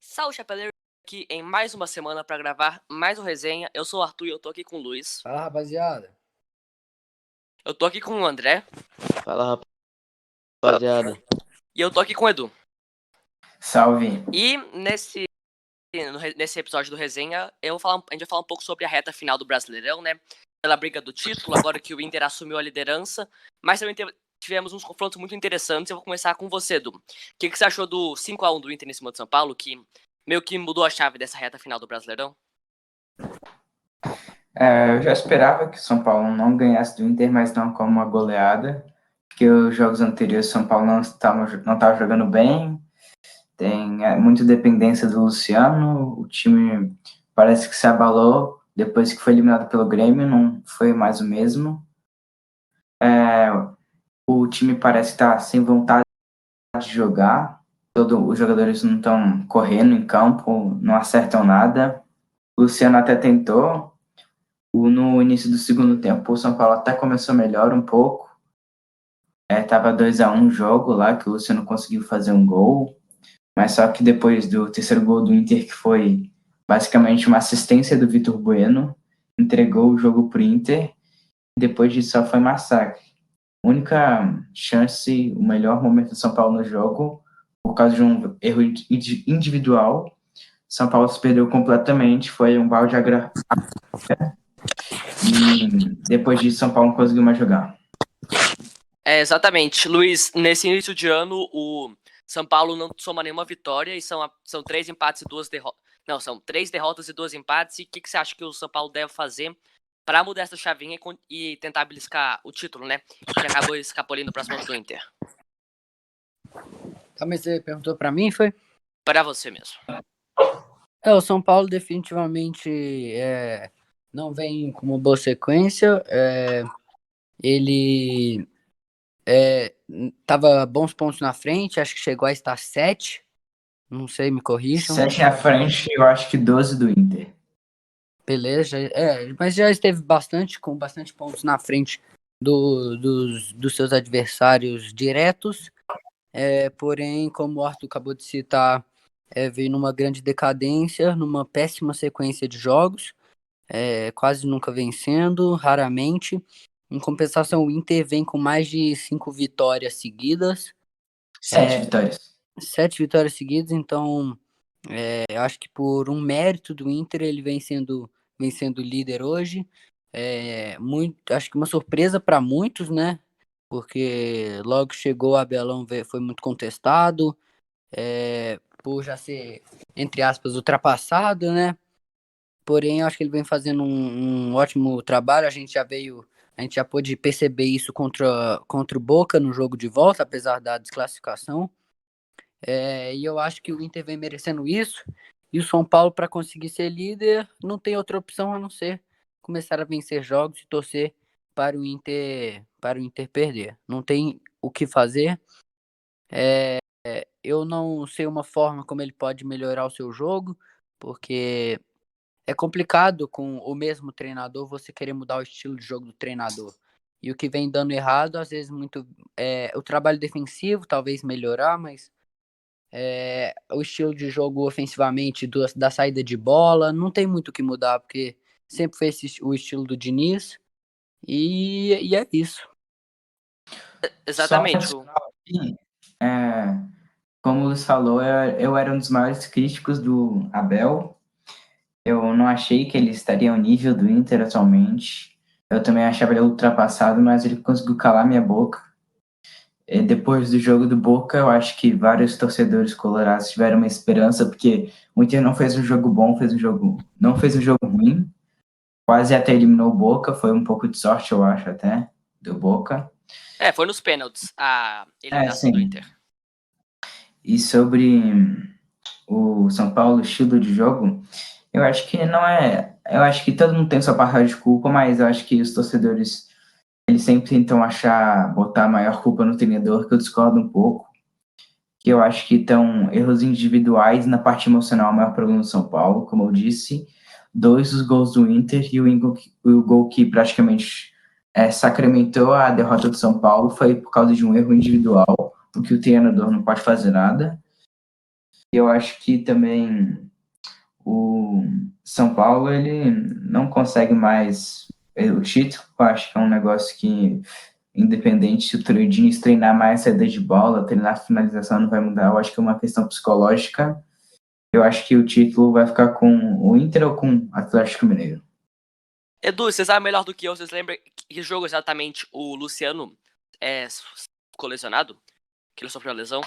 Salve, Chapeleiro, aqui em mais uma semana para gravar mais um resenha. Eu sou o Arthur e eu tô aqui com o Luiz. Fala, rapaziada. Eu tô aqui com o André. Fala, rapaziada. E eu tô aqui com o Edu. Salve. E nesse episódio do resenha, a gente vai falar um pouco sobre a reta final do Brasileirão, né? Pela briga do título, agora que o Inter assumiu a liderança. Mas também tivemos uns confrontos muito interessantes. Eu vou começar com você, Edu. O que você achou do 5-1 do Inter em cima do São Paulo, que meio que mudou a chave dessa reta final do Brasileirão? Eu já esperava que o São Paulo não ganhasse do Inter, mas não como uma goleada, porque os jogos anteriores o São Paulo não estava jogando bem, tem muita dependência do Luciano, o time parece que se abalou depois que foi eliminado pelo Grêmio, não foi mais o mesmo. O time parece estar sem vontade de jogar, os jogadores não estão correndo em campo, não acertam nada. O Luciano até tentou. No início do segundo tempo, o São Paulo até começou melhor um pouco. Tava 2-1 o jogo lá, que o Luciano conseguiu fazer um gol. Mas só que depois do terceiro gol do Inter, que foi basicamente uma assistência do Vitor Bueno, entregou o jogo pro Inter. Depois disso só foi massacre. A única chance, o melhor momento do São Paulo no jogo, por causa de um erro individual, São Paulo se perdeu completamente, foi um balde agradável. E depois disso, São Paulo não conseguiu mais jogar. Exatamente. Luiz, nesse início de ano, o São Paulo não soma nenhuma vitória e são 3 empates e 2 derrotas. Não, são 3 derrotas e 2 empates. E o que você acha que o São Paulo deve fazer para mudar essa chavinha e tentar beliscar o título, né? Que acabou escapolindo para as mãos do Inter. Mas você perguntou pra mim, foi? Para você mesmo. O São Paulo definitivamente não vem com uma boa sequência. Ele tava bons pontos na frente, acho que chegou a estar 7. Não sei, me corrijam. 7 na frente, eu acho que 12 do Inter. Beleza, mas já esteve com bastante pontos na frente dos seus adversários diretos. Porém, como o Arthur acabou de citar, veio numa grande decadência, numa péssima sequência de jogos, quase nunca vencendo, raramente. Em compensação, o Inter vem com mais de 5 vitórias seguidas. 7 vitórias. 7 vitórias seguidas, então eu acho que por um mérito do Inter ele vem sendo líder hoje. Acho que uma surpresa para muitos, né? Porque logo que chegou o Abelão foi muito contestado, por já ser, entre aspas, ultrapassado, né? Porém, eu acho que ele vem fazendo um ótimo trabalho. A gente já pôde perceber isso contra o Boca no jogo de volta, apesar da desclassificação. E eu acho que o Inter vem merecendo isso. E o São Paulo, para conseguir ser líder, não tem outra opção a não ser começar a vencer jogos e torcer para o Inter perder. Não tem o que fazer. Eu não sei uma forma como ele pode melhorar o seu jogo, porque é complicado com o mesmo treinador você querer mudar o estilo de jogo do treinador. E o que vem dando errado, às vezes, muito o trabalho defensivo, talvez melhorar, mas o estilo de jogo ofensivamente, da saída de bola, não tem muito o que mudar, porque sempre foi o estilo do Diniz, e é isso. Exatamente. Como o Luiz falou, eu era um dos maiores críticos do Abel. Eu não achei que ele estaria ao nível do Inter atualmente. Eu também achava ele ultrapassado, mas ele conseguiu calar minha boca. Depois do jogo do Boca, eu acho que vários torcedores colorados tiveram uma esperança, porque o Inter não fez um jogo bom, não fez um jogo ruim, quase até eliminou o Boca, foi um pouco de sorte, eu acho, até, do Boca. Foi nos pênaltis a eliminação do Inter. E sobre o São Paulo, o estilo de jogo, eu acho que não é... Eu acho que todo mundo tem sua parcela de culpa, mas eu acho que os torcedores, eles sempre tentam botar a maior culpa no treinador, que eu discordo um pouco. Que eu acho que estão erros individuais na parte emocional, o maior problema do São Paulo, como eu disse. 2 dos gols do Inter e o gol que praticamente sacramentou a derrota do São Paulo foi por causa de um erro individual, porque o treinador não pode fazer nada. Eu acho que também o São Paulo ele não consegue mais o título. Eu acho que é um negócio que, independente se o Diniz treinar mais saída de bola, treinar finalização, não vai mudar. Eu acho que é uma questão psicológica. Eu acho que o título vai ficar com o Inter ou com o Atlético Mineiro. Edu, você sabe melhor do que eu, vocês lembram que jogo exatamente o Luciano ficou lesionado? Que ele sofreu a lesão?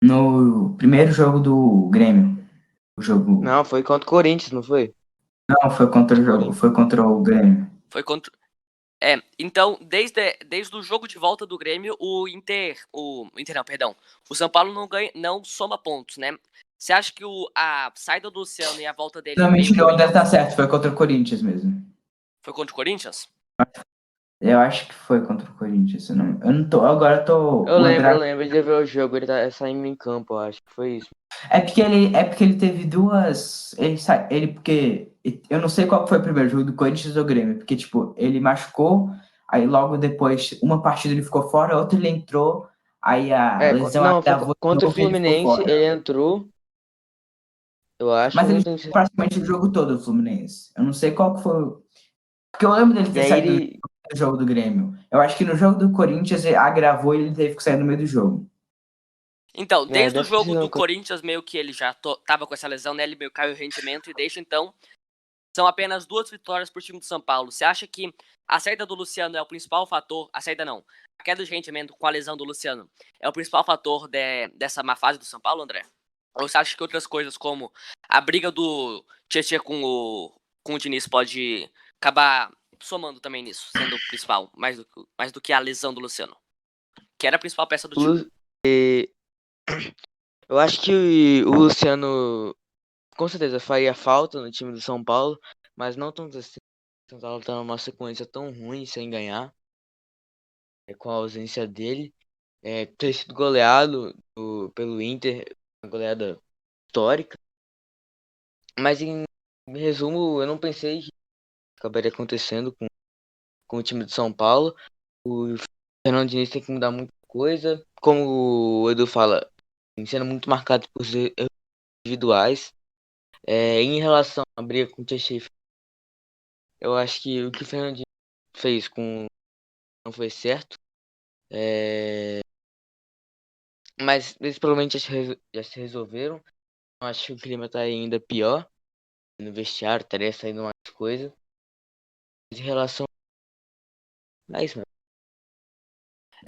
No primeiro jogo do Grêmio, o jogo. Não, foi contra o Corinthians, não foi? Não, foi contra o jogo, foi contra o Grêmio. Foi contra. Então, desde o jogo de volta do Grêmio, o Inter não, perdão. O São Paulo não soma pontos, né? Você acha que a saída do Luciano e a volta dele Não, meio mentira, que deve estar certo, foi contra o Corinthians mesmo. foi contra o Corinthians? Eu acho que foi contra o Corinthians. Eu não tô. Agora eu tô. Eu O lembro, André. eu lembro de ver o jogo, ele tá saindo em campo, eu acho que foi isso. É porque ele teve duas. Porque. Eu não sei qual foi o primeiro jogo do Corinthians ou Grêmio. Porque, tipo, ele machucou. Aí logo depois, uma partida ele ficou fora, outra ele entrou. Aí a lesão Não, foi agravou de contra o novo e ele ficou Fluminense, fora. ele entrou, eu acho, Mas ele não tenho jogou certeza. praticamente o jogo todo, o Fluminense. Eu não sei qual que foi. Porque eu lembro dele E ter aí saído ele, do jogo do Grêmio. Eu acho que no jogo do Corinthians ele agravou e ele teve que sair no meio do jogo. Então, desde o deve ter jogo sido do Corinthians, meio que ele já tava com essa lesão, né? Ele meio caiu o rendimento e desde então são apenas 2 vitórias pro time do São Paulo. Você acha que a saída do Luciano é o principal fator? A saída não. A queda de rendimento com a lesão do Luciano é o principal fator dessa má fase do São Paulo, André? Ou você acha que outras coisas, como a briga do Tietchan com o Diniz, pode acabar somando também nisso, sendo o principal, mais do que a lesão do Luciano, que era a principal peça do time? eu acho que o Luciano com certeza faria falta no time do São Paulo, mas não tanto assim. O São Paulo tá numa sequência tão ruim sem ganhar, com a ausência dele. Ter sido goleado pelo Inter, uma goleada histórica. Mas em resumo, eu não pensei que acabaria acontecendo com o time de São Paulo. O Fernando Diniz tem que mudar muita coisa. Como o Edu fala, tem sendo muito marcado por erros individuais. Em relação à briga com o Tietchan, eu acho que o que o Fernando Diniz fez não foi certo. Mas eles provavelmente já se resolveram. Eu acho que o clima tá ainda pior. No vestiário estaria saindo mais coisa. Em relação a isso, mano.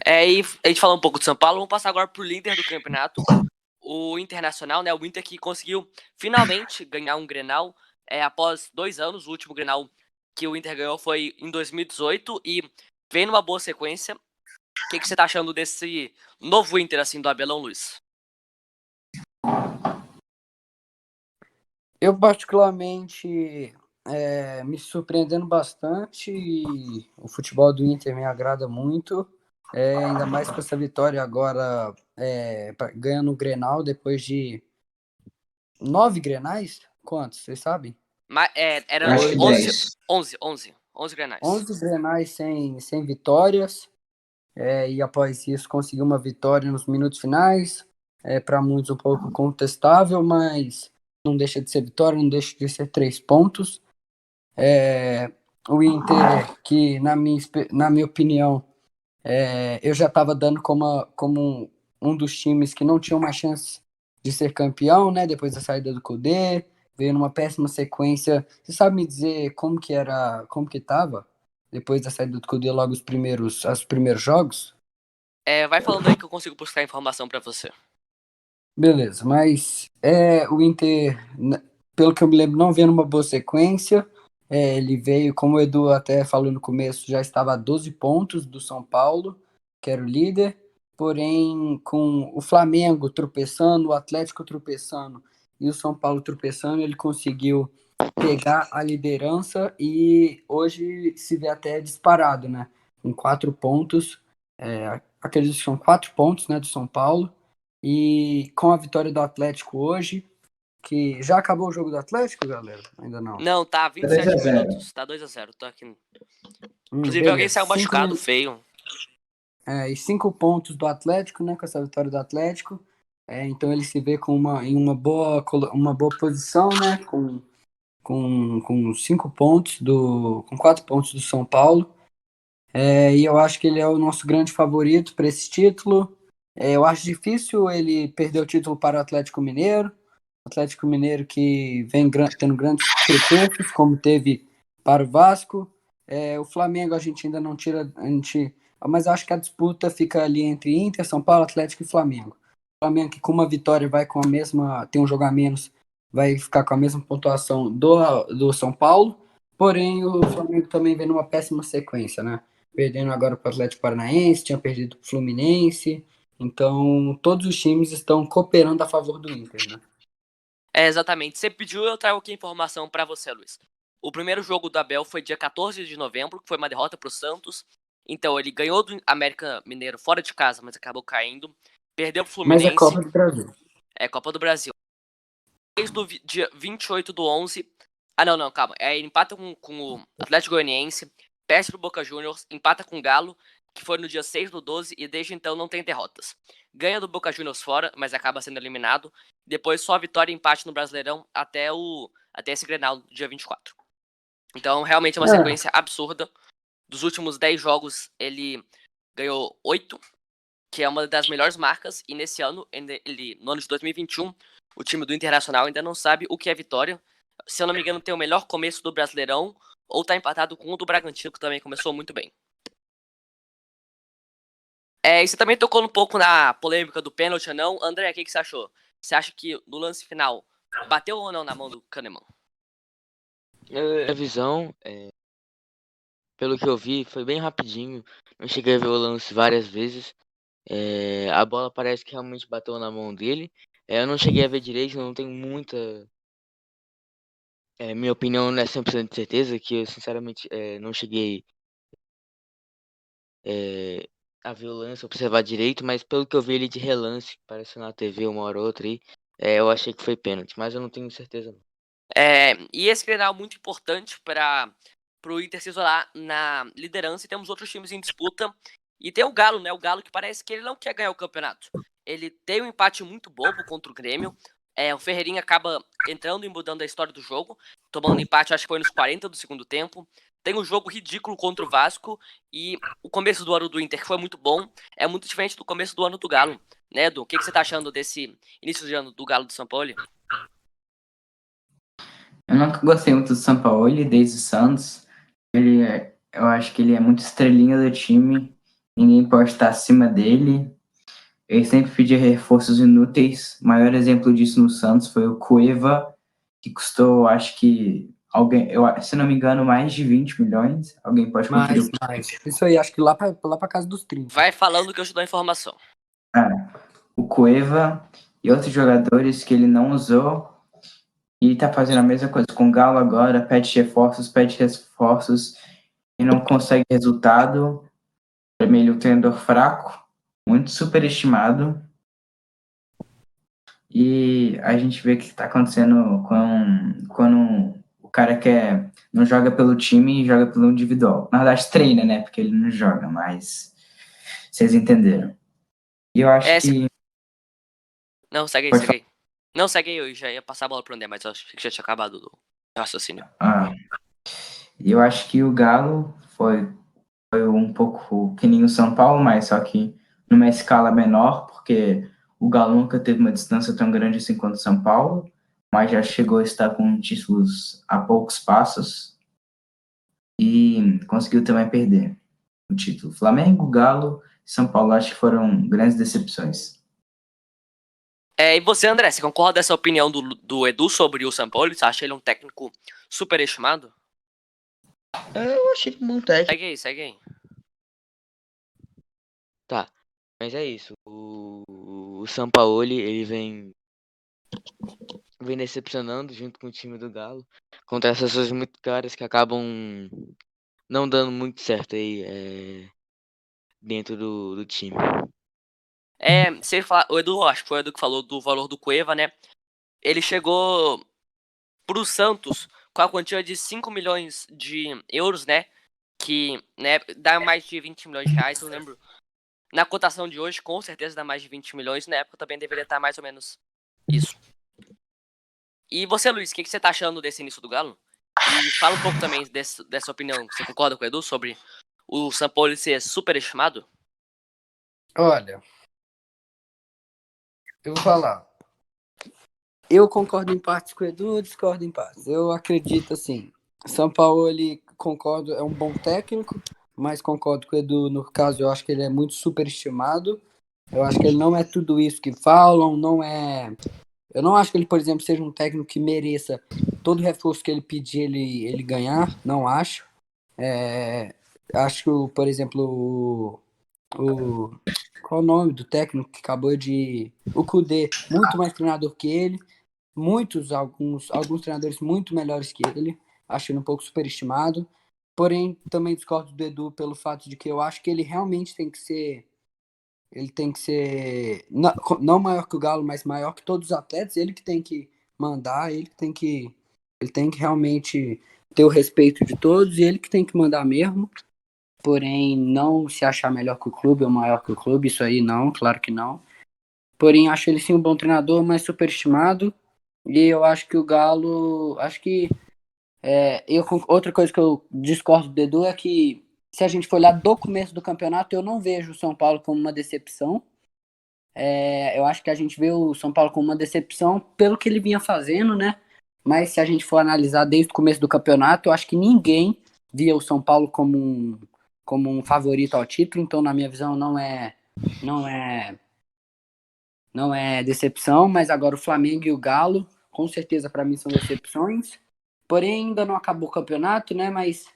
E a gente falou um pouco do São Paulo, vamos passar agora pro líder do campeonato, o Internacional, né? O Inter que conseguiu finalmente ganhar um Grenal após 2 anos. O último Grenal que o Inter ganhou foi em 2018 e vem numa boa sequência. O que você tá achando desse novo Inter, assim, do Abelão, Luiz? Eu, particularmente, me surpreendendo bastante e o futebol do Inter me agrada muito, ainda mais com essa vitória agora, ganhando o Grenal depois de 9 Grenais? Quantos, vocês sabem? Era Acho que 11, 10. 11 Grenais. 11 Grenais sem vitórias, e após isso conseguiu uma vitória nos minutos finais, para muitos um pouco contestável, mas não deixa de ser vitória, não deixa de ser 3 pontos. O Inter, que na minha opinião, eu já estava dando como um dos times que não tinha uma chance de ser campeão, né? Depois da saída do Kudê, veio numa péssima sequência. Você sabe me dizer como que estava depois da saída do Kudê, logo os primeiros jogos? Vai falando aí que eu consigo buscar informação pra você. Beleza, mas o Inter, pelo que eu me lembro, não veio numa boa sequência. Ele veio, como o Edu até falou no começo, já estava a 12 pontos do São Paulo, que era o líder, porém, com o Flamengo tropeçando, o Atlético tropeçando e o São Paulo tropeçando, ele conseguiu pegar a liderança e hoje se vê até disparado, né? Com 4 pontos, acredito que são 4 pontos, né, do São Paulo. E com a vitória do Atlético hoje, que já acabou o jogo do Atlético, galera? Ainda não. Não, tá 27 3-0. minutos. Tá 2-0. Tô aqui. Inclusive, alguém Beleza. saiu machucado, feio. E 5 pontos do Atlético, né? Com essa vitória do Atlético. Então ele se vê em uma boa posição, né? Com 5 pontos com 4 pontos do São Paulo. E eu acho que ele é o nosso grande favorito para esse título. Eu acho difícil ele perder o título para o Atlético Mineiro. O Atlético Mineiro que vem tendo grandes tropeços, como teve para o Vasco. O Flamengo a gente ainda não tira, mas eu acho que a disputa fica ali entre Inter, São Paulo, Atlético e Flamengo. O Flamengo que com uma vitória vai com a mesma, tem um jogo a menos, vai ficar com a mesma pontuação do São Paulo. Porém, o Flamengo também vem numa péssima sequência, né? Perdendo agora para o Atlético Paranaense, tinha perdido para o Fluminense. Então, todos os times estão cooperando a favor do Inter, né? Exatamente. Você pediu, eu trago aqui a informação pra você, Luiz. O primeiro jogo do Abel foi dia 14 de novembro, que foi uma derrota pro Santos. Então, ele ganhou do América Mineiro fora de casa, mas acabou caindo. Perdeu pro Mas é Fluminense. Copa do Brasil. É Copa do Brasil. Desde o dia 28 do 11. Ah, não, calma. Ele empata com o Atlético Goianiense, perde pro Boca Juniors, empata com o Galo, que foi no dia 6 do 12, e desde então não tem derrotas. Ganha do Boca Juniors fora, mas acaba sendo eliminado. Depois só vitória e empate no Brasileirão até esse Grenal do dia 24. Então, realmente é uma sequência absurda. Dos últimos 10 jogos, ele ganhou 8, que é uma das melhores marcas. E nesse ano, no ano de 2021, o time do Internacional ainda não sabe o que é vitória. Se eu não me engano, tem o melhor começo do Brasileirão, ou tá empatado com o do Bragantino, que também começou muito bem. E você também tocou um pouco na polêmica do pênalti ou não. André, o que você achou? Você acha que no lance final bateu ou não na mão do Kahneman? A visão, pelo que eu vi, foi bem rapidinho. Não cheguei a ver o lance várias vezes. A bola parece que realmente bateu na mão dele. Eu não cheguei a ver direito, não tenho muita. Minha opinião não é 100% de certeza, que eu sinceramente não cheguei a ver o lance, observar direito, mas pelo que eu vi ele de relance, que apareceu na TV uma hora ou outra aí, eu achei que foi pênalti, mas eu não tenho certeza não. E esse Grenal é muito importante para o Inter se isolar na liderança, e temos outros times em disputa. E tem o Galo, né? O Galo que parece que ele não quer ganhar o campeonato. Ele tem um empate muito bobo contra o Grêmio. O Ferreirinha acaba entrando e mudando a história do jogo, tomando empate, acho que foi nos 40 do segundo tempo. Tem um jogo ridículo contra o Vasco, e o começo do ano do Inter, que foi muito bom, é muito diferente do começo do ano do Galo. Né, Edu? O que você tá achando desse início de ano do Galo do São Paulo? Eu nunca gostei muito do Sampaoli, desde o Santos. Eu acho que ele é muito estrelinha do time, ninguém pode estar acima dele. Ele sempre pedia reforços inúteis. O maior exemplo disso no Santos foi o Cueva, que custou, acho que, se não me engano, mais de 20 milhões. Alguém pode conferir o Mais. Isso aí, acho que lá pra casa dos 30. Vai falando que eu te dou a informação. o Cueva e outros jogadores que ele não usou. E tá fazendo a mesma coisa com o Galo agora, pede reforços e não consegue resultado. Pra mim, ele é um treinador fraco, muito superestimado. E a gente vê o que está acontecendo quando o cara não joga pelo time e joga pelo individual. Na verdade, treina, né? Porque ele não joga, mas vocês entenderam. E eu acho que. Não, segue Pode aí. Não, segue aí, eu já ia passar a bola pro André, mas eu acho que já tinha acabado o raciocínio. Eu acho que o Galo foi um pouco que nem o São Paulo, mas só que numa escala menor, porque o Galo nunca teve uma distância tão grande assim quanto o São Paulo, mas já chegou a estar com títulos a poucos passos e conseguiu também perder o título. Flamengo, Galo e São Paulo acho que foram grandes decepções. E você, André, você concorda dessa opinião do Edu sobre o Sampaoli? Você acha ele um técnico superestimado? Eu achei ele um bom técnico. Segue aí. Tá, mas é isso. O Sampaoli, ele vem decepcionando junto com o time do Galo contra essas pessoas muito caras que acabam não dando muito certo aí dentro do time. O Edu, acho que foi o Edu que falou do valor do Cueva, né? Ele chegou pro Santos com a quantia de 5 milhões de euros, né? Que, né, dá mais de 20 milhões de reais, eu lembro. Na cotação de hoje, com certeza dá mais de 20 milhões. Na época também deveria estar mais ou menos isso. E você, Luiz, o que você tá achando desse início do Galo? E fala um pouco também dessa opinião. Você concorda com o Edu sobre o Sampaoli ser superestimado? Olha, eu vou falar. Eu concordo em partes com o Edu, discordo em partes. Eu acredito assim. São Paulo, ele concordo, é um bom técnico, mas concordo com o Edu no caso, eu acho que ele é muito superestimado. Eu acho que ele não é tudo isso que falam, não é. Eu não acho que ele, por exemplo, seja um técnico que mereça todo o reforço que ele pedir ele ganhar. Não acho. Acho que, por exemplo, qual o nome do técnico que acabou de. O Kudê, muito mais treinador que ele. Alguns treinadores muito melhores que ele. Acho ele um pouco superestimado. Porém, também discordo do Edu pelo fato de que eu acho que ele realmente tem que ser. Ele tem que ser. Não maior que o Galo, mas maior que todos os atletas. Ele que tem que mandar, ele que tem que. Ele tem que realmente ter o respeito de todos e ele que tem que mandar mesmo. Porém, não se achar melhor que o clube ou maior que o clube, isso aí não, claro que não. Porém, acho ele sim um bom treinador, mas superestimado. E eu acho que o Galo. Acho que. Outra coisa que eu discordo do Edu é que, se a gente for olhar do começo do campeonato, eu não vejo o São Paulo como uma decepção. Eu acho que a gente vê o São Paulo como uma decepção pelo que ele vinha fazendo, né? Mas se a gente for analisar desde o começo do campeonato, eu acho que ninguém via o São Paulo como um favorito ao título. Então, na minha visão, não é, não é decepção. Mas agora o Flamengo e o Galo, com certeza para mim são decepções. Porém, ainda não acabou o campeonato, né? Mas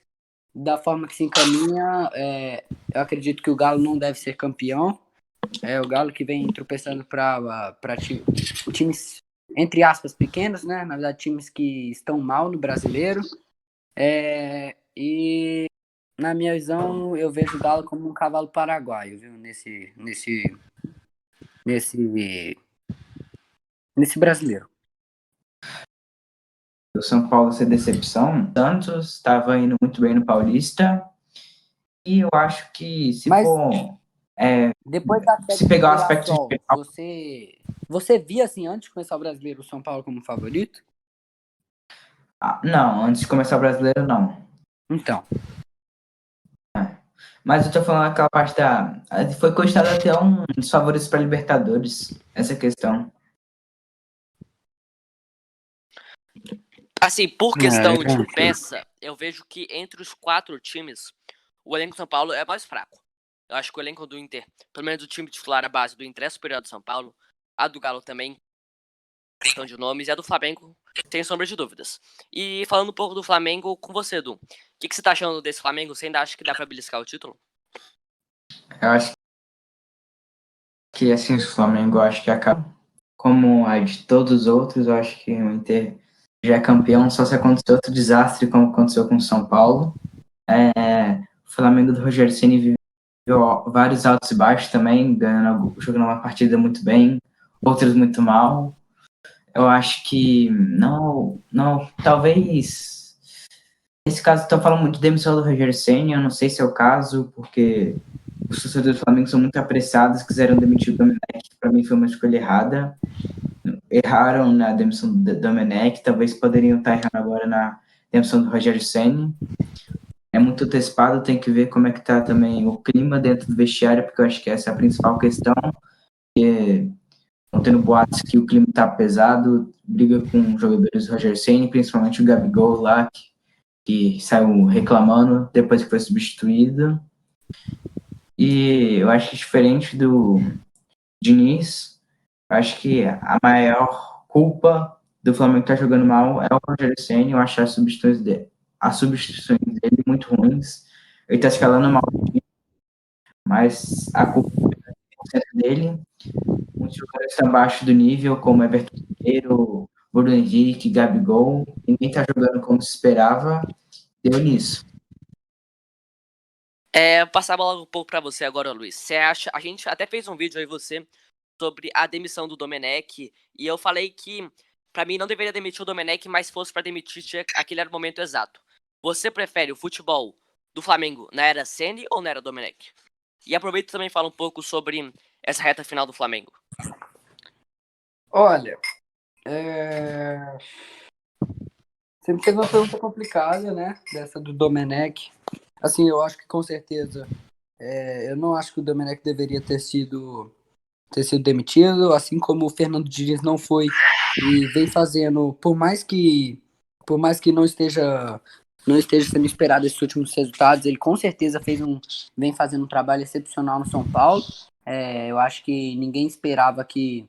da forma que se encaminha, eu acredito que o Galo não deve ser campeão. É o Galo que vem tropeçando para times, entre aspas, pequenos, né? Na verdade, times que estão mal no brasileiro. E, na minha visão, eu vejo o Galo como um cavalo paraguaio, viu? Nesse brasileiro. O São Paulo ser decepção. O Santos estava indo muito bem no Paulista. E eu acho que se Mas for. depois da Se queda do pegar o aspecto Mirassol, geral. você via assim, antes de começar o brasileiro, o São Paulo como favorito? Não, antes de começar o brasileiro, não. Então. Mas eu tô falando aquela parte da. Foi cogitado até um dos favoritos para Libertadores, essa questão. Assim, por questão de É. peça, eu vejo que entre os 4 times, o elenco do São Paulo é mais fraco. Eu acho que o elenco do Inter, pelo menos o time titular, a base do Inter é superior do São Paulo. A do Galo também, questão de nomes, e a do Flamengo, sem sombra de dúvidas. E falando um pouco do Flamengo com você, Edu. O que você tá achando desse Flamengo? Você ainda acha que dá pra beliscar o título? Eu acho que assim, o Flamengo eu acho que acaba. Como a de todos os outros, eu acho que o Inter já é campeão, só se acontecer outro desastre como aconteceu com o São Paulo. O Flamengo do Rogério Ceni viveu vários altos e baixos também, jogando uma partida muito bem, outras muito mal. Eu acho que não, talvez. Nesse caso, estão falando muito de demissão do Rogério Ceni, eu não sei se é o caso, porque os torcedores do Flamengo são muito apressados, quiseram demitir o Domenech, que para mim foi uma escolha errada. Erraram na demissão do Domenech, talvez poderiam estar errando agora na demissão do Rogério Ceni. É muito antecipado, tem que ver como é que tá também o clima dentro do vestiário, porque eu acho que essa é a principal questão. Estão tendo boatos que o clima tá pesado, briga com os jogadores do Rogério Ceni, principalmente o Gabigol lá, que saiu reclamando depois que foi substituído. E eu acho que diferente do Diniz, eu acho que a maior culpa do Flamengo estar jogando mal é o Rogério Ceni. Eu acho as substituições dele muito ruins. Ele está escalando mal, mas a culpa é dele. Muitos jogadores estão abaixo do nível, como Everton Ribeiro, Bruno Henrique, Gabigol. Ninguém está jogando como se esperava. Deu nisso. Passar a bola um pouco pra você agora, Luiz. Você acha? A gente até fez um vídeo aí você sobre a demissão do Domenech e eu falei que pra mim não deveria demitir o Domenech, mas se fosse pra demitir, aquele era o momento exato. Você prefere o futebol do Flamengo na era Ceni ou na era Domenech? E aproveita e também fala um pouco sobre essa reta final do Flamengo. Olha, sempre teve uma pergunta complicada, né? Dessa do Domenech. Assim, eu acho que com certeza, eu não acho que o Domenech deveria ter sido demitido, assim como o Fernando Diniz não foi e vem fazendo, por mais que não esteja sendo esperado esses últimos resultados, ele com certeza vem fazendo um trabalho excepcional no São Paulo. Eu acho que ninguém esperava que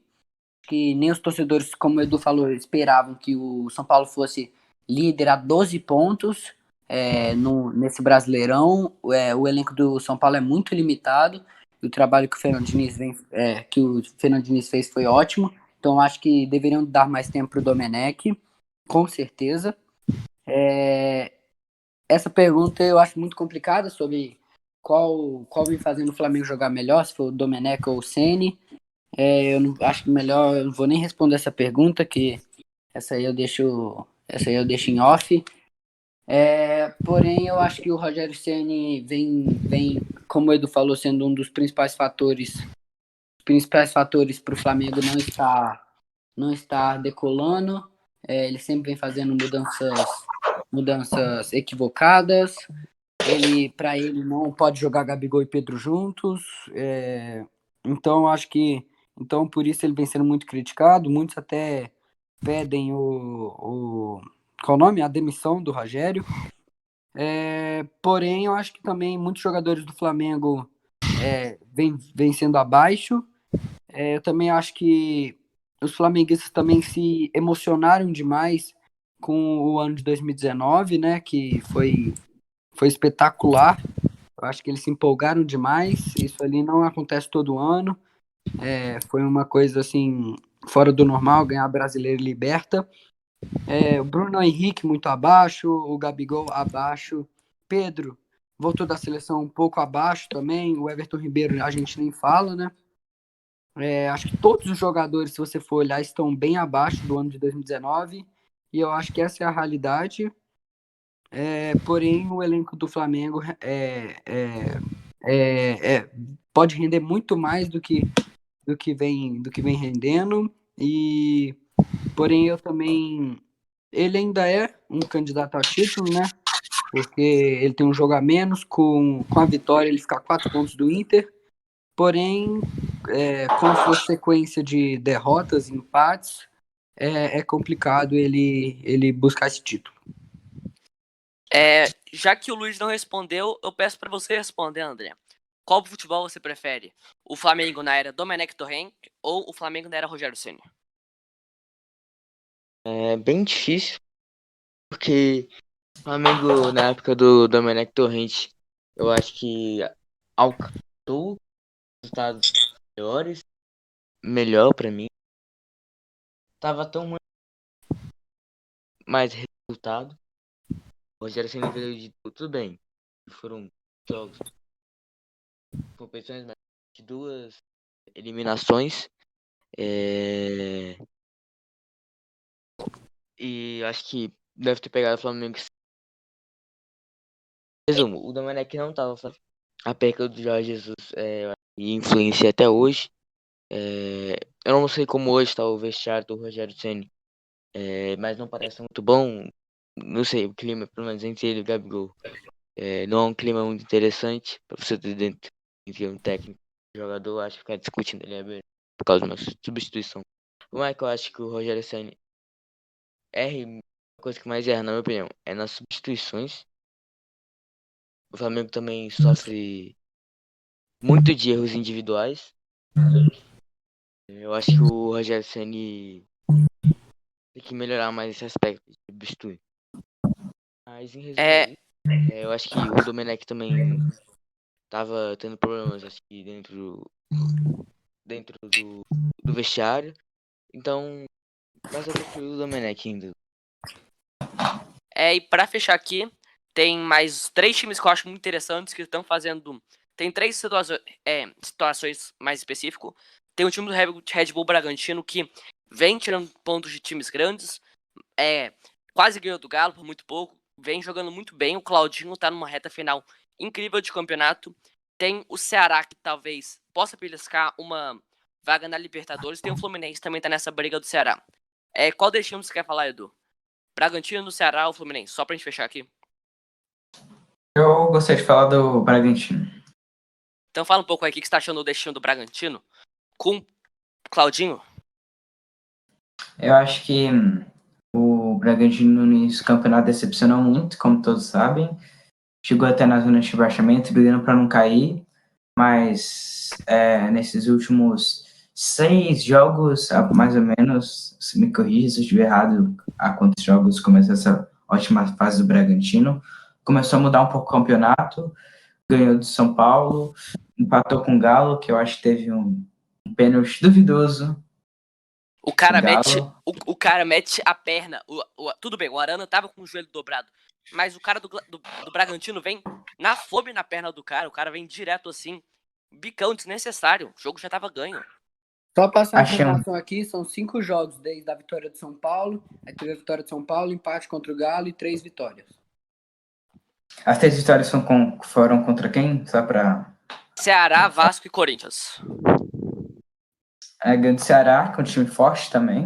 nem os torcedores, como o Edu falou, esperavam que o São Paulo fosse líder a 12 pontos nesse Brasileirão. O elenco do São Paulo é muito limitado. E o trabalho que o Fernando Diniz fez foi ótimo. Então acho que deveriam dar mais tempo para o Domenech, com certeza. Essa pergunta eu acho muito complicada sobre qual vem fazendo o Flamengo jogar melhor, se for o Domenech ou o Ceni. Eu não acho que melhor, eu não vou nem responder essa pergunta, que essa aí eu deixo em off. Porém, eu acho que o Rogério Ceni vem, como o Edu falou, sendo um dos principais fatores para o Flamengo não estar decolando. Ele sempre vem fazendo mudanças equivocadas. Para ele, não pode jogar Gabigol e Pedro juntos. Então, acho que por isso ele vem sendo muito criticado. Muitos até pedem qual o nome? A demissão do Rogério. Porém, eu acho que também muitos jogadores do Flamengo vem sendo abaixo. Eu também acho que os flamenguistas também se emocionaram demais com o ano de 2019, né? Que foi espetacular. Eu acho que eles se empolgaram demais. Isso ali não acontece todo ano. Foi uma coisa assim fora do normal, ganhar Brasileiro e Liberta. O Bruno Henrique muito abaixo, o Gabigol abaixo, Pedro voltou da seleção um pouco abaixo também, o Everton Ribeiro a gente nem fala, né? Acho que todos os jogadores, se você for olhar, estão bem abaixo do ano de 2019, e eu acho que essa é a realidade. Porém, o elenco do Flamengo pode render muito mais do que vem rendendo, e porém ele ainda é um candidato ao título, né? Porque ele tem um jogo a menos, com a vitória ele fica a 4 pontos do Inter, porém, com a sua sequência de derrotas e empates, é complicado ele buscar esse título. Já que o Luiz não respondeu, eu peço para você responder, André. Qual futebol você prefere? O Flamengo na era Domenech Torrent ou o Flamengo na era Rogério Ceni? É bem difícil, porque o Flamengo na época do Domenech Torrent, eu acho que alcançou resultados melhor pra mim. Tava tão ruim, mais resultado. O Rogério Ceni veio de tudo bem. Foram jogos, competições, mas de 2 eliminações. E acho que deve ter pegado o Flamengo. Resumo, o Domenech não tava fazendo. A perca do Jorge Jesus influencia até hoje. Eu não sei como hoje está o vestiário do Rogério Ceni, mas não parece muito bom. Não sei, o clima, pelo menos entre ele e o Gabigol, não é um clima muito interessante para você ter dentro entre um técnico e um jogador. Acho que ficar discutindo ele por causa de uma substituição. Como é que eu acho que o Rogério Ceni a coisa que mais erra, na minha opinião, é nas substituições. O Flamengo também sofre muito de erros individuais. Eu acho que o Rogério Ceni tem que melhorar mais esse aspecto de substituir. Mas em resumo, eu acho que o Domenech também tava tendo problemas, acho que dentro do vestiário. Então, mas eu prefiro o Domenech ainda. E para fechar aqui, tem mais 3 times que eu acho muito interessantes que estão fazendo. Tem 3 situações mais específicas. Tem o time do Red Bull Bragantino que vem tirando pontos de times grandes. Quase ganhou do Galo por muito pouco. Vem jogando muito bem. O Claudinho tá numa reta final incrível de campeonato. tem o Ceará, que talvez possa beliscar uma vaga na Libertadores. Tem o Fluminense, também tá nessa briga do Ceará. Qual destino você quer falar, Edu? Bragantino, Ceará ou Fluminense? Só pra gente fechar aqui. Eu gostaria de falar do Bragantino. Então fala um pouco aí o que você tá achando do destino do Bragantino com Claudinho. Eu acho que o Bragantino no início do campeonato decepcionou muito, como todos sabem. Chegou até na zona de rebaixamento, brigando para não cair. Mas nesses últimos 6 jogos, mais ou menos, se me corrija se eu estiver errado, há quantos jogos começou essa ótima fase do Bragantino, começou a mudar um pouco o campeonato, ganhou do São Paulo, empatou com o Galo, que eu acho que teve um pênalti duvidoso. O cara Galo. mete, o cara mete a perna. Tudo bem, o Arana tava com o joelho dobrado. Mas o cara do Bragantino vem na fome na perna do cara. O cara vem direto assim. Bicão desnecessário. O jogo já tava ganho. Só passar a Achei informação aqui, são 5 jogos desde a vitória de São Paulo. Aí teve a vitória de São Paulo, empate contra o Galo e 3 vitórias. As 3 vitórias foram contra quem? Só para... Ceará, Vasco e Corinthians. Ganhou do Ceará, que é um time forte também.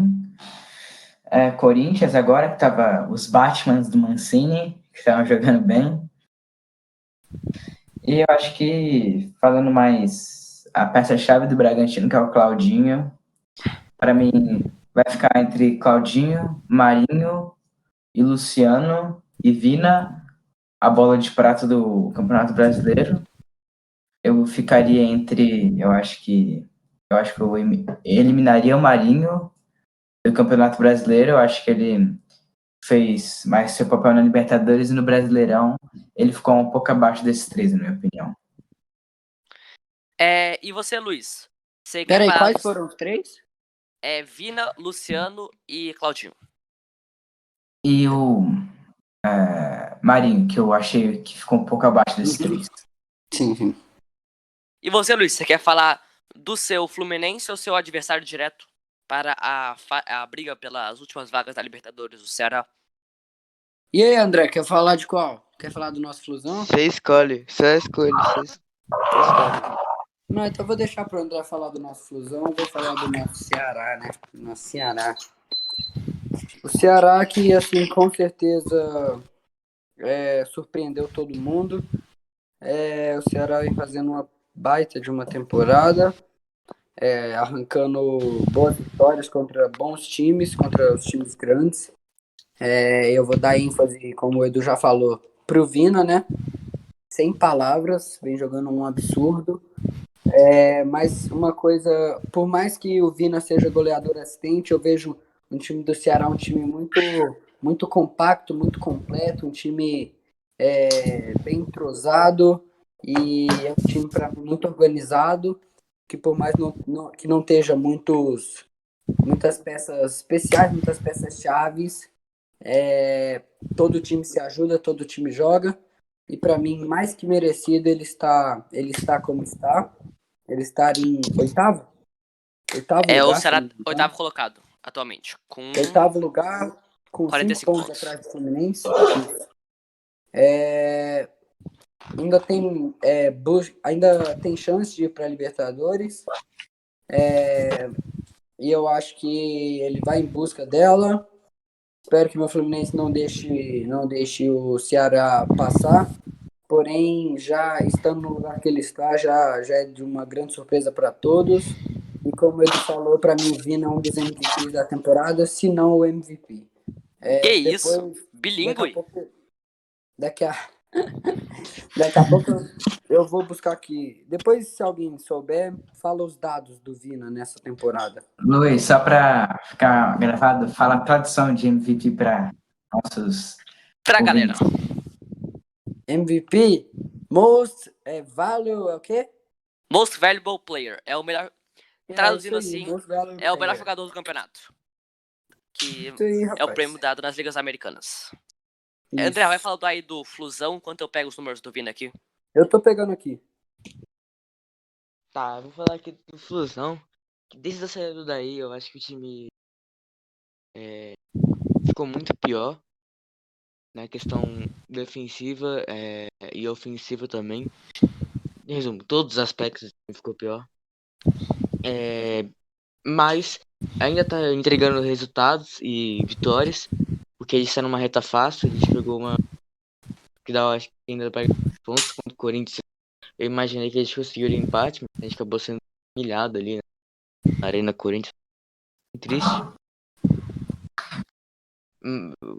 Corinthians agora, que tava os Batmans do Mancini, que estavam jogando bem. E eu acho que, falando mais, a peça-chave do Bragantino, que é o Claudinho, para mim vai ficar entre Claudinho, Marinho e Luciano e Vina, a bola de prata do Campeonato Brasileiro. Eu ficaria entre, eu acho que eu eliminaria o Marinho do Campeonato Brasileiro. Eu acho que ele fez mais seu papel na Libertadores e no Brasileirão. Ele ficou um pouco abaixo desses 3, na minha opinião. E você, Luiz? Você quer Peraí, falar quais foram os 3? Vina, Luciano e Claudinho. E o Marinho, que eu achei que ficou um pouco abaixo desses 3. Sim. E você, Luiz? Você quer falar do seu Fluminense ou seu adversário direto para a briga pelas últimas vagas da Libertadores, o Ceará? E aí, André, quer falar de qual? Quer falar do nosso Flusão? Você escolhe, só escolhe. Você escolhe. Não, então eu vou deixar pro André falar do nosso Flusão, eu vou falar do nosso Ceará, né? Do nosso Ceará. O Ceará que, assim, com certeza surpreendeu todo mundo. O Ceará vem fazendo uma baita de uma temporada, arrancando boas vitórias contra bons times, contra os times grandes. Eu vou dar ênfase, como o Edu já falou, pro Vina, né? Sem palavras, vem jogando um absurdo. Mas uma coisa, por mais que o Vina seja goleador assistente, eu vejo um time do Ceará um time muito, muito compacto, muito completo, um time bem entrosado e é um time muito organizado, que por mais que não esteja muitas peças especiais, muitas peças chaves, todo time se ajuda, todo time joga, e para mim, mais que merecido, ele está como está. Ele está em oitavo? Oitavo O lugar. Ceará oitavo colocado, atualmente. Com Oitavo lugar, com 5 45 pontos pontos. atrás do Fluminense. Ainda tem ainda tem chance de ir para a Libertadores. E eu acho que ele vai em busca dela. Espero que meu Fluminense não deixe o Ceará passar. Porém, já estando no lugar que ele está, já é de uma grande surpresa para todos. E como ele falou, para mim, o Vina é um dos MVPs da temporada, se não o MVP. Que isso? Bilíngue? Daqui a pouco eu vou buscar aqui. Depois, se alguém souber, fala os dados do Vina nessa temporada. Luiz, só para ficar gravado, fala a tradução de MVP para nossos Pra galera. MVP, Most Value, é o quê? Most Valuable Player. É o melhor. Traduzindo isso aí, assim, Most Valuable é o melhor Player. jogador do campeonato. Que Isso aí, é o rapaz. prêmio dado nas ligas americanas. Isso. André, vai falando aí do Flusão, enquanto eu pego os números do Vina aqui. Eu tô pegando aqui. Tá, eu vou falar aqui do Flusão. Que desde a saída daí, eu acho que o time ficou muito pior na questão defensiva e ofensiva também. Em resumo, todos os aspectos ficou pior. Mas ainda tá entregando resultados e vitórias, porque a gente tá numa reta fácil, a gente pegou uma que dá, acho que ainda para pontos contra o Corinthians. Eu imaginei que a gente conseguiria empate, mas a gente acabou sendo humilhado ali, né, na Arena Corinthians. Triste.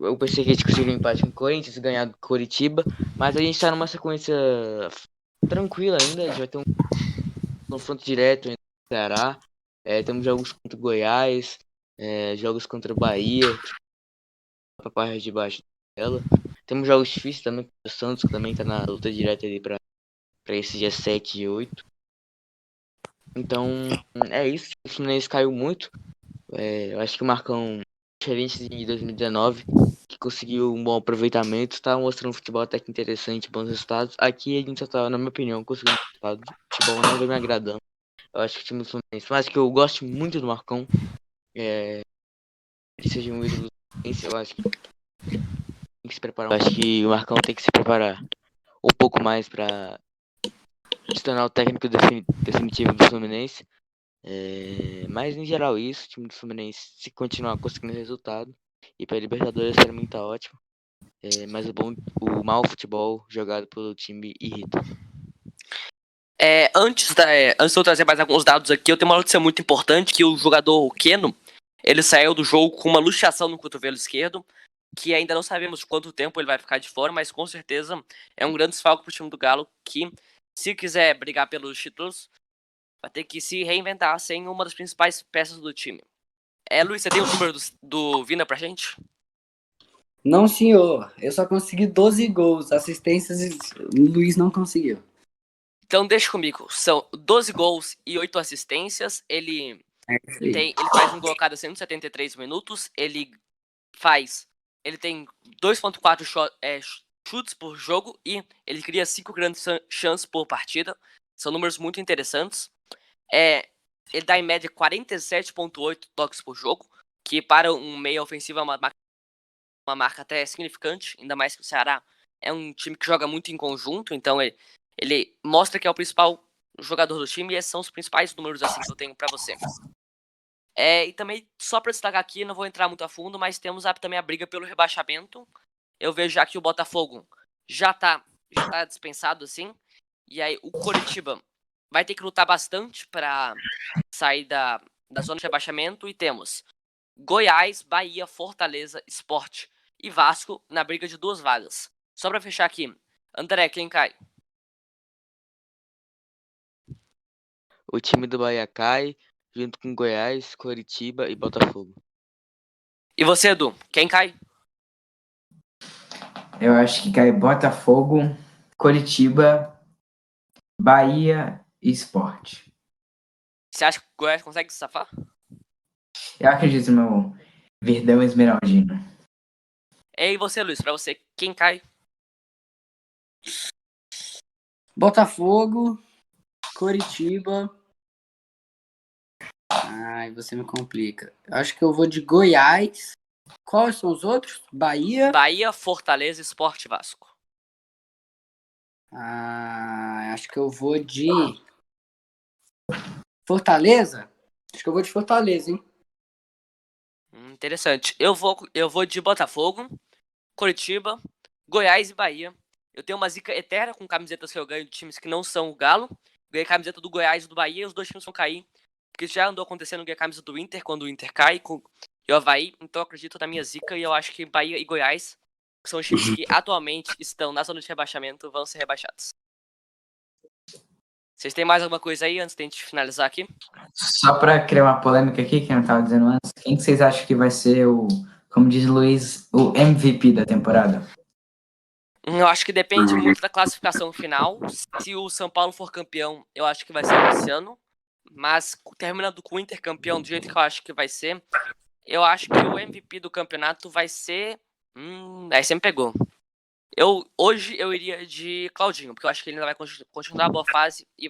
Eu pensei que a gente conseguiria empate com o Corinthians, ganhar do Coritiba, mas a gente tá numa sequência tranquila ainda, a gente vai ter um confronto direto entre o Ceará, temos jogos contra o Goiás, jogos contra o Bahia, pra parte de baixo dela. Temos jogos difíceis também contra o Santos, que também tá na luta direta ali pra esse dia 7 e 8. Então, é isso. O Fluminense caiu muito. Eu acho que o Marcão, diferente de 2019, que conseguiu um bom aproveitamento, tá mostrando um futebol até que interessante, bons resultados. Aqui a gente só tá, na minha opinião, conseguindo resultados. O futebol não vem me agradando. Eu acho que o time do Fluminense, mas que eu gosto muito do Marcão, ele seja um ídolo do Fluminense, eu acho que tem que se preparar. Eu acho que o Marcão tem que se preparar um pouco mais para se tornar o técnico definitivo do Fluminense. Mas em geral isso, o time do Fluminense, se continuar conseguindo resultado, e para Libertadores para mim tá ótimo. Mas o mau futebol jogado pelo time irrita. Antes de eu trazer mais alguns dados aqui, eu tenho uma notícia muito importante, que o jogador Keno, ele saiu do jogo com uma luxação no cotovelo esquerdo, que ainda não sabemos quanto tempo ele vai ficar de fora, mas com certeza é um grande desfalque pro time do Galo, que se quiser brigar pelos títulos, vai ter que se reinventar sem uma das principais peças do time. Luiz, você tem o número do Vina pra gente? Não, senhor. Eu só consegui 12 gols. Assistências o Luiz não conseguiu. Então deixa comigo. São 12 gols e 8 assistências. Ele faz um gol a cada 173 minutos. Ele tem 2.4 chutes por jogo e ele cria 5 grandes chances por partida. São números muito interessantes. Ele dá em média 47.8 toques por jogo, que para um meia ofensivo é uma marca até significante, ainda mais que o Ceará é um time que joga muito em conjunto, então ele mostra que é o principal jogador do time, e esses são os principais números assim que eu tenho pra você. E também, só pra destacar aqui, não vou entrar muito a fundo, mas temos também a briga pelo rebaixamento. Eu vejo já que o Botafogo já tá dispensado, assim, e aí o Coritiba vai ter que lutar bastante pra sair da zona de rebaixamento, e temos Goiás, Bahia, Fortaleza, Sport e Vasco na briga de 2 vagas. Só pra fechar aqui, André, quem cai? O time do Bahia cai, junto com Goiás, Coritiba e Botafogo. E você, Edu, quem cai? Eu acho que cai Botafogo, Coritiba, Bahia e Sport. Você acha que o Goiás consegue se safar? Eu acredito no meu Verdão Esmeraldino. E você, Luiz, pra você, quem cai? Botafogo, Coritiba. Ai, você me complica. Acho que eu vou de Goiás. Quais são os outros? Bahia. Bahia, Fortaleza, Sport e Vasco. Acho que eu vou de Fortaleza. Acho que eu vou de Fortaleza, hein? Interessante. Eu vou de Botafogo, Coritiba, Goiás e Bahia. Eu tenho uma zica eterna com camisetas que eu ganho de times que não são o Galo. Ganhei camiseta do Goiás e do Bahia, e os dois times vão cair. Porque já andou acontecendo ganhar a camisa do Inter quando o Inter cai e o Avaí. Então eu acredito na minha zica, e eu acho que Bahia e Goiás, que são os times que atualmente estão na zona de rebaixamento, vão ser rebaixados. Vocês têm mais alguma coisa aí antes de a gente finalizar aqui? Só para criar uma polêmica aqui, que eu não estava dizendo antes, quem que vocês acham que vai ser como diz o Luiz, o MVP da temporada? Eu acho que depende muito da classificação final. Se o São Paulo for campeão, eu acho que vai ser o Luciano. Mas terminando com o Inter campeão do jeito que eu acho que vai ser, eu acho que o MVP do campeonato vai ser... aí você me pegou. Hoje eu iria de Claudinho, porque eu acho que ele ainda vai continuar a boa fase e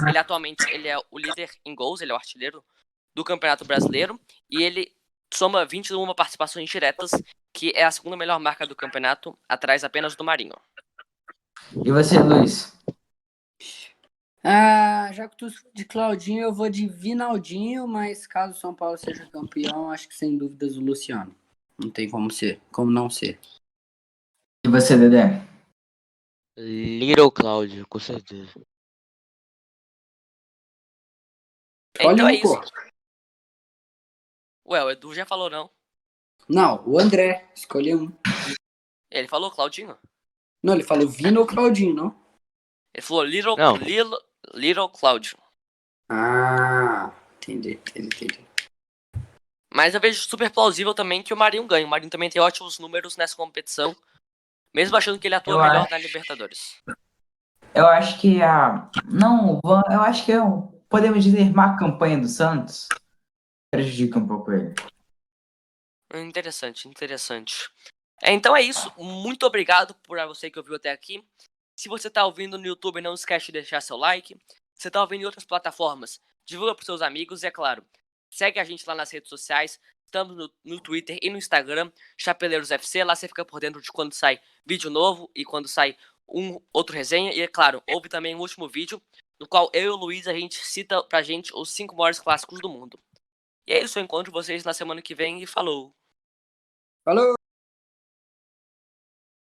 ele atualmente é o líder em gols, ele é o artilheiro do Campeonato Brasileiro, e ele soma 21 participações diretas, que é a segunda melhor marca do campeonato, atrás apenas do Marinho. E você, Luiz? Ah, já que tu foi de Claudinho, eu vou de Vinaldinho, mas caso o São Paulo seja campeão, acho que sem dúvidas o Luciano. Não tem como não ser. E você, Dedé? Little Cláudio, com certeza. Escolhe Então é um, pô. isso. Ué, o Edu já falou não. Não, o André, escolhe um. Ele falou Claudinho. Não, ele falou Vino ou Claudinho, não? Ele falou Não. Little Cláudio. Ah, entendi. Mas eu vejo super plausível também que o Marinho ganhe. O Marinho também tem ótimos números nessa competição. Mesmo achando que ele atua Eu melhor acho. na Libertadores. Eu acho que a. Não, eu acho que podemos dizer má campanha do Santos prejudica um pouco ele. Interessante. Então é isso. Muito obrigado por você que ouviu até aqui. Se você tá ouvindo no YouTube, não esquece de deixar seu like. Se você tá ouvindo em outras plataformas, divulga pros seus amigos. E é claro, segue a gente lá nas redes sociais. Estamos no Twitter e no Instagram, Chapeleiros FC. Lá você fica por dentro de quando sai vídeo novo e quando sai outro resenha. E é claro, houve também um último vídeo, no qual eu e o Luiz a gente cita pra gente os 5 maiores clássicos do mundo. E é isso, eu encontro vocês na semana que vem e falou! Falou!